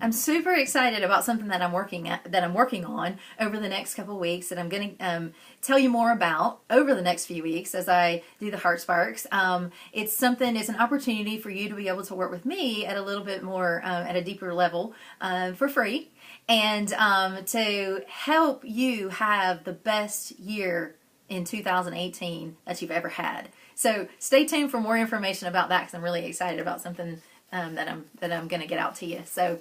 I'm super excited about something that I'm working on over the next couple of weeks that I'm going to tell you more about over the next few weeks as I do the Heart Sparks. It's an opportunity for you to be able to work with me at a little bit more, at a deeper level for free, and to help you have the best year in 2018 that you've ever had. So stay tuned for more information about that because I'm really excited about something that I'm going to get out to you. So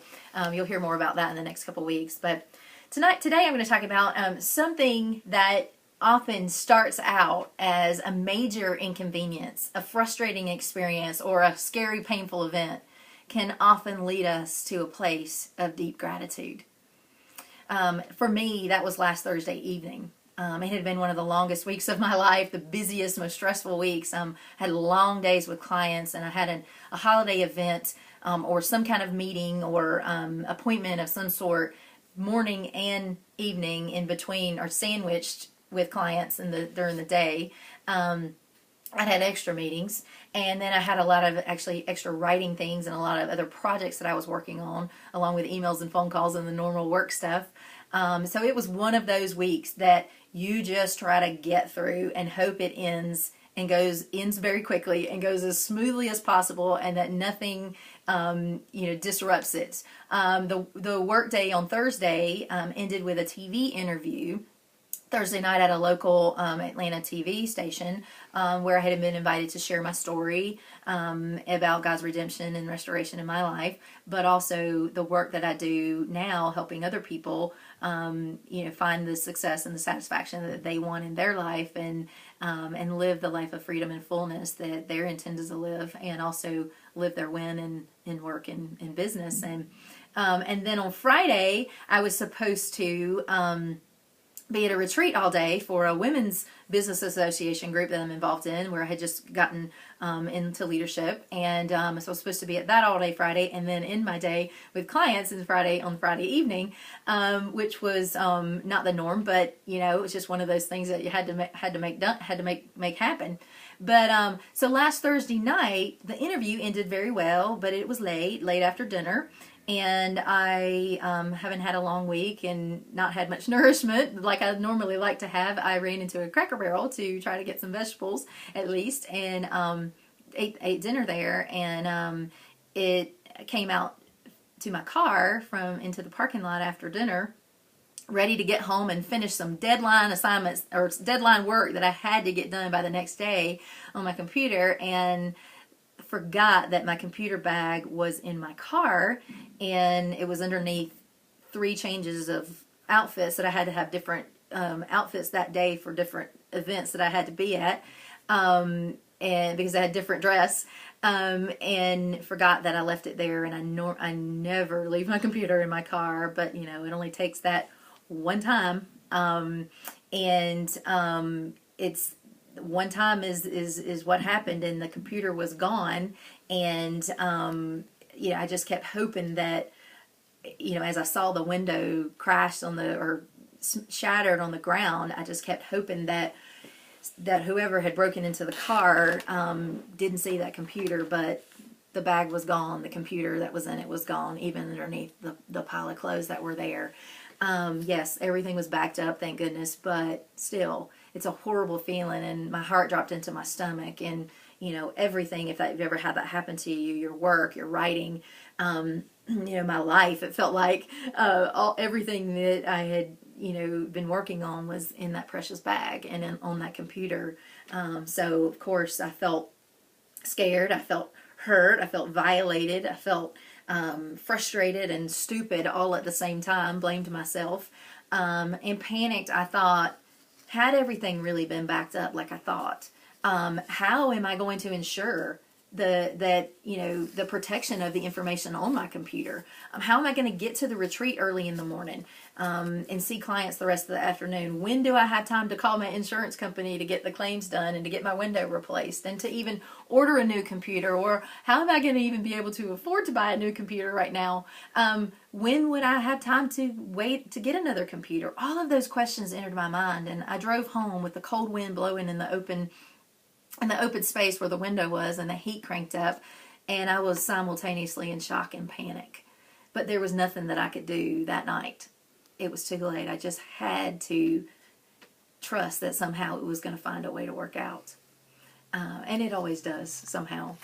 you'll hear more about that in the next couple weeks. But today I'm going to talk about something that often starts out as a major inconvenience, a frustrating experience, or a scary, painful event can often lead us to a place of deep gratitude. For me, that was last Thursday evening. It had been one of the longest weeks of my life, the busiest, most stressful weeks. Had long days with clients, and I had a holiday event or some kind of meeting or appointment of some sort, morning and evening in between, or sandwiched with clients during the day. I had extra meetings, and then I had a lot of actually extra writing things and a lot of other projects that I was working on, along with emails and phone calls and the normal work stuff. So it was one of those weeks that you just try to get through and hope it ends very quickly and goes as smoothly as possible, and that nothing disrupts it. The work day on Thursday ended with a TV interview Thursday night at a local Atlanta TV station where I had been invited to share my story about God's redemption and restoration in my life, but also the work that I do now, helping other people, find the success and the satisfaction that they want in their life, and live the life of freedom and fullness that they're intended to live, and also live their win in work and in business. And then on Friday, I was supposed to be at a retreat all day for a women's business association group that I'm involved in, where I had just gotten into leadership, and so I was supposed to be at that all day Friday, and then in my day with clients on Friday evening, which was not the norm, but it was just one of those things that you had to make happen. But so last Thursday night, the interview ended very well, but it was late after dinner. And I haven't had a long week and not had much nourishment like I normally like to have. I ran into a Cracker Barrel to try to get some vegetables at least, and ate dinner there. And it came out to my car into the parking lot after dinner, ready to get home and finish some deadline assignments or deadline work that I had to get done by the next day on my computer, and forgot that my computer bag was in my car, and it was underneath 3 changes of outfits that I had to have different outfits that day for different events that I had to be at, and because I had different dress, and forgot that I left it there. And I never leave my computer in my car, but it only takes that one time, it's one time is what happened, and the computer was gone. And I just kept hoping that as I saw the window crash or shattered on the ground, I just kept hoping that whoever had broken into the car didn't see that computer. But the bag was gone, the computer that was in it was gone, even underneath the pile of clothes that were there. Yes, everything was backed up, thank goodness, but still, it's a horrible feeling, and my heart dropped into my stomach. And everything, if you've ever had that happen to you, your work, your writing, my life, it felt like everything that I had been working on was in that precious bag and on that computer. So of course I felt scared, I felt hurt, I felt violated, I felt frustrated and stupid all at the same time, blamed myself, and panicked. I thought, had everything really been backed up like I thought? How am I going to ensure the protection of the information on my computer? How am I going to get to the retreat early in the morning and see clients the rest of the afternoon? When do I have time to call my insurance company to get the claims done and to get my window replaced and to even order a new computer? Or how am I going to even be able to afford to buy a new computer right now? When would I have time to wait to get another computer? All of those questions entered my mind, and I drove home with the cold wind blowing in the open space where the window was, and the heat cranked up, and I was simultaneously in shock and panic. But there was nothing that I could do that night. It was too late. I just had to trust that somehow it was going to find a way to work out. And it always does somehow.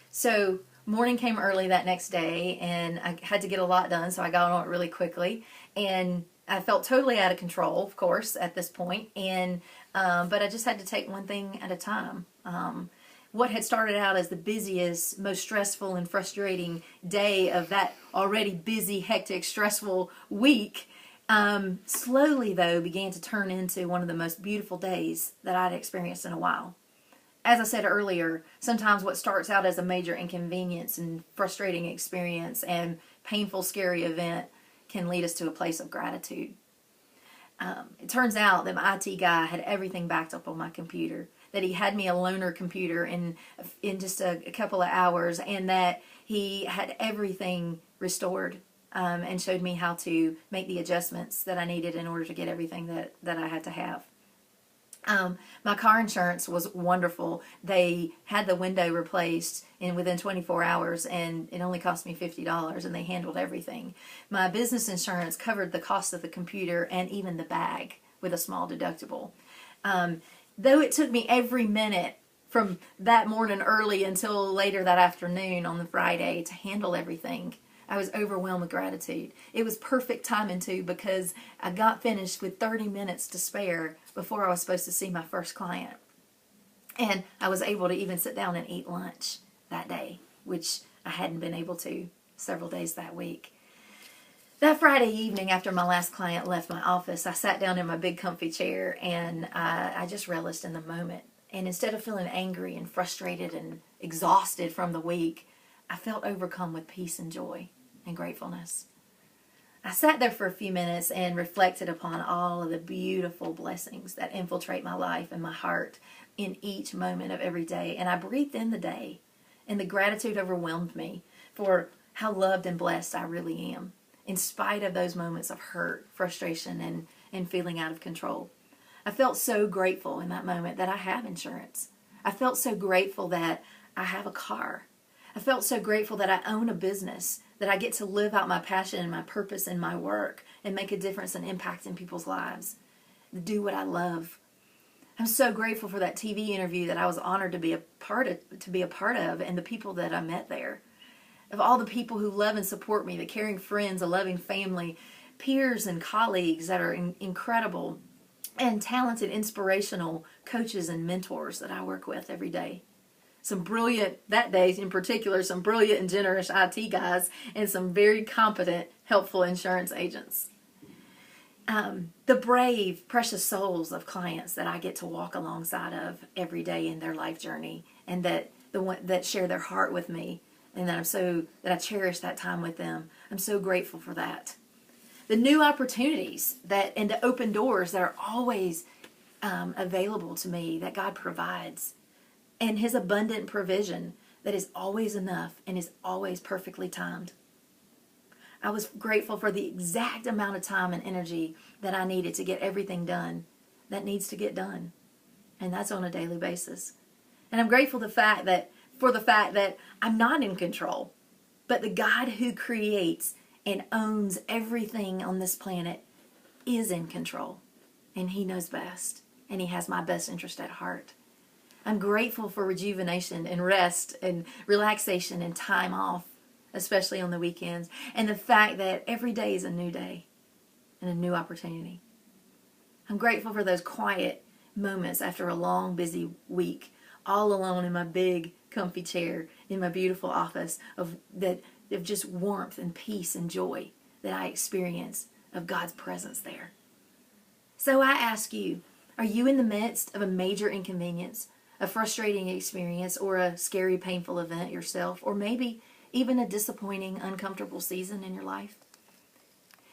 So morning came early that next day, and I had to get a lot done, so I got on it really quickly. And I felt totally out of control, of course, at this point. And but I just had to take one thing at a time. What had started out as the busiest, most stressful and frustrating day of that already busy, hectic, stressful week, slowly, though, began to turn into one of the most beautiful days that I'd experienced in a while. As I said earlier, sometimes what starts out as a major inconvenience and frustrating experience and painful, scary event can lead us to a place of gratitude. It turns out that my IT guy had everything backed up on my computer, that he had me a loaner computer in just a couple of hours, and that he had everything restored and showed me how to make the adjustments that I needed in order to get everything that I had to have. My car insurance was wonderful. They had the window replaced within 24 hours, and it only cost me $50, and they handled everything. My business insurance covered the cost of the computer and even the bag with a small deductible. Though it took me every minute from that morning early until later that afternoon on the Friday to handle everything, I was overwhelmed with gratitude. It was perfect timing too, because I got finished with 30 minutes to spare before I was supposed to see my first client. And I was able to even sit down and eat lunch that day, which I hadn't been able to several days that week. That Friday evening, after my last client left my office, I sat down in my big comfy chair, and I just relished in the moment. And instead of feeling angry and frustrated and exhausted from the week, I felt overcome with peace and joy and gratefulness. I sat there for a few minutes and reflected upon all of the beautiful blessings that infiltrate my life and my heart in each moment of every day. And I breathed in the day, and the gratitude overwhelmed me for how loved and blessed I really am, in spite of those moments of hurt, frustration, and feeling out of control. I felt so grateful in that moment that I have insurance. I felt so grateful that I have a car. I felt so grateful that I own a business, that I get to live out my passion and my purpose in my work and make a difference and impact in people's lives, do what I love. I'm so grateful for that TV interview that I was honored to be a part of, and the people that I met there. Of all the people who love and support me, the caring friends, a loving family, peers and colleagues that are incredible, and talented, inspirational coaches and mentors that I work with every day. Some brilliant, that day in particular, some brilliant and generous IT guys, and some very competent, helpful insurance agents. The brave, precious souls of clients that I get to walk alongside of every day in their life journey, and that share their heart with me, and that I cherish that time with them. I'm so grateful for that. The new opportunities and the open doors that are always available to me, that God provides, and His abundant provision that is always enough and is always perfectly timed. I was grateful for the exact amount of time and energy that I needed to get everything done that needs to get done. And that's on a daily basis. And I'm grateful for the fact that I'm not in control, but the God who creates and owns everything on this planet is in control. And He knows best. And He has my best interest at heart. I'm grateful for rejuvenation and rest and relaxation and time off, especially on the weekends, and the fact that every day is a new day and a new opportunity. I'm grateful for those quiet moments after a long, busy week, all alone in my big, comfy chair in my beautiful office of just warmth and peace and joy that I experience of God's presence there. So I ask you, are you in the midst of a major inconvenience, a frustrating experience, or a scary, painful event yourself, or maybe even a disappointing, uncomfortable season in your life?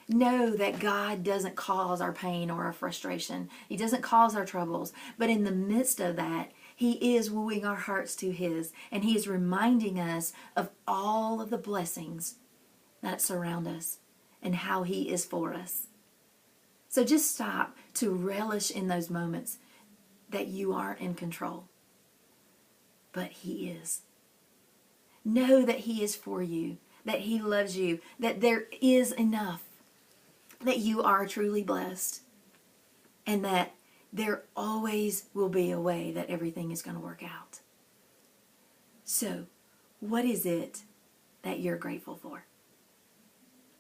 Know that God doesn't cause our pain or our frustration. He doesn't cause our troubles. But in the midst of that, He is wooing our hearts to His, and He is reminding us of all of the blessings that surround us and how He is for us. So just stop to relish in those moments that you aren't in control, but He is. Know that He is for you, that He loves you, that there is enough, that you are truly blessed, and that there always will be a way that everything is going to work out. So, what is it that you're grateful for?